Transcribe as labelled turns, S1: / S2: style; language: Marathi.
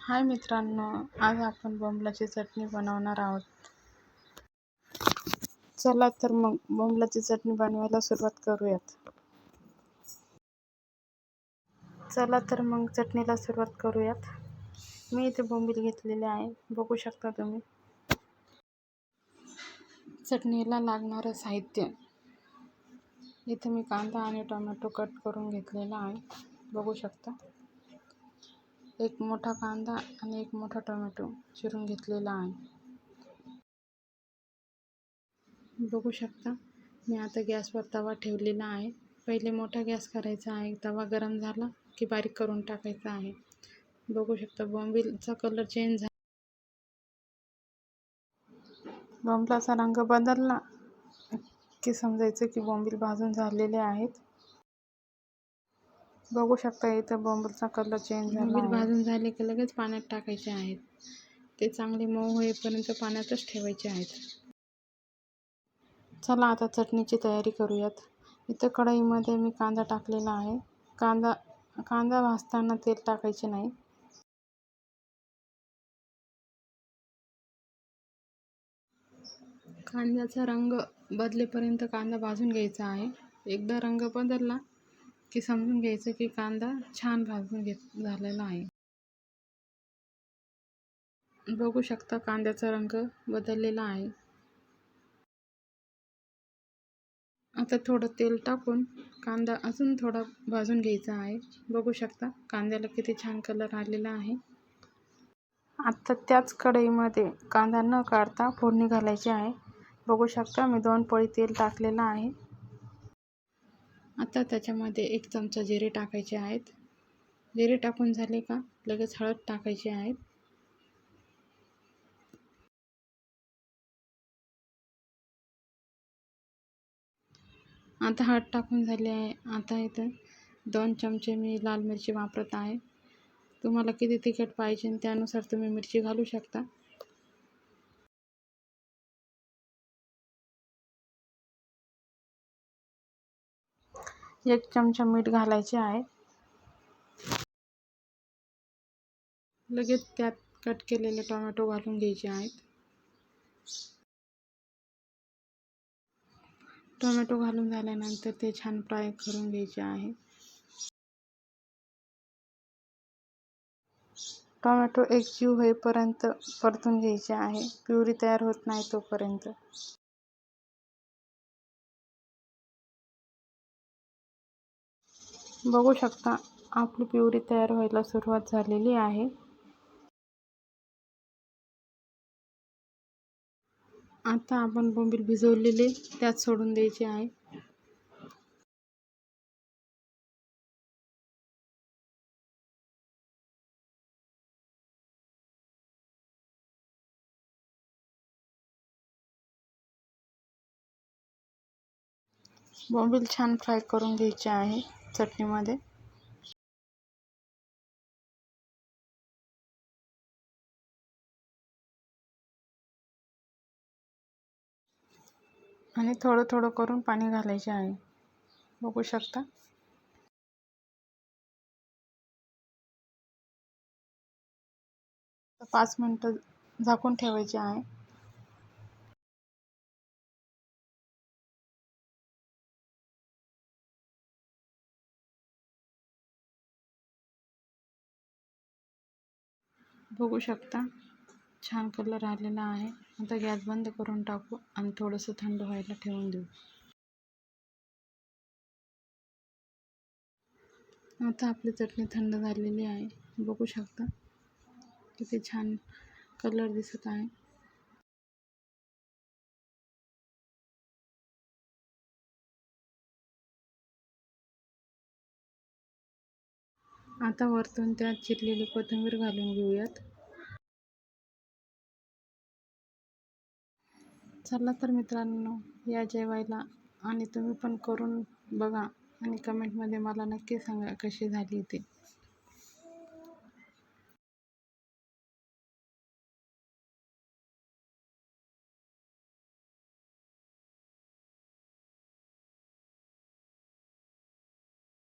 S1: हाय मित्रांनो, आज आपण बोंबलाची चटणी बनवणार आहोत. चला तर मग बोंबलाची चटणी बनवायला सुरुवात करूयात. चटणीला सुरुवात करूयात. मी इथे बोंबील घेतलेले आहे, बघू शकता तुम्ही. चटणीला लागणारं साहित्य इथे मी कांदा आणि टोमॅटो कट करून घेतलेला आहे, बघू शकता. एक मोठा कांदा आणि एक मोठा टोमॅटो चिरून घेतलेला आहे, बघू शकता. मी आता गॅसवर तवा ठेवलेला आहे. पहिले मोठा गॅस करायचा आहे. तवा गरम झाला की बारीक करून टाकायचा आहे. बघू शकता बोंबीलचा कलर चेंज झाला. बोंबलाचा रंग बदलला की समजायचं की बोंबील भाजून झालेले आहेत. बघू शकता इथं बोंबीलचा कलर चेंज झाला. बोंबील भाजून झाले की लगेच पाण्यात टाकायचे आहेत. ते चांगले मऊ होईपर्यंत पाण्यातच ठेवायचे आहेत. चला आता चटणीची तयारी करूयात. इथं कढईमध्ये मी कांदा टाकलेला आहे. कांदा भाजताना तेल टाकायचे नाही. कांद्याचा रंग बदलेपर्यंत कांदा भाजून घ्यायचा आहे. एकदा रंग बदलला की समजून घ्यायचं की कांदा छान भाजून झालेला आहे. बघू शकता कांद्याचा रंग बदललेला आहे. आता थोडं तेल टाकून कांदा अजून थोडा भाजून घ्यायचा आहे. बघू शकता कांद्याला किती छान कलर आलेला आहे. आता त्याच कढईमध्ये कांदा न काढता फोडणी घालायची आहे. बघू शकता मी 2 पळी तेल टाकलेलं आहे. आता त्याच्यामध्ये 1 चमचा जिरे टाकायचे आहेत. जिरे टाकून झाले का लगेच हळद टाकायची आहे. आता हळद टाकून झाली आहे. आता इथं 2 चमचे मी लाल मिरची वापरत आहे. तुम्हाला किती तिखट पाहिजे त्यानुसार तुम्ही मिरची घालू शकता. 1 चमचा मीठ घालायचे आहे. लगेच त्यात कट केलेले टोमॅटो घालून घ्यायचे आहेत. टोमॅटो घालून झाल्यानंतर ते छान फ्राय करून घ्यायचे आहे. टोमॅटो एकजीव होईपर्यंत परतून घ्यायचे आहे. प्युरी तयार होत नाही तोपर्यंत. बघू शकता आपली प्युरी तयार व्हायला सुरुवात झालेली आहे. आता आपण बोंबील भिजवलेले त्यात सोडून द्यायचे आहे. बोंबील छान फ्राय करून घ्यायचे आहे चटणीमध्ये. आणि थोडं थोडं करून पाणी घालायचे आहे. बघू शकता. तर 5 मिनिटं झाकून ठेवायचे आहे. बघू शकता छान कलर आलेला आहे. आता गॅस बंद करून टाकू आणि थोडंसं थंड व्हायला ठेवून देऊ. आता आपली चटणी थंड झालेली आहे. बघू शकता किती छान कलर दिसत आहे. आता वरतून त्यात चिरलेली कोथिंबीर घालून घेऊयात. चला तर मित्रांनो या जेवायला आणि तुम्ही पण करून बघा आणि कमेंटमध्ये मला नक्की सांगा कशी झाली ते.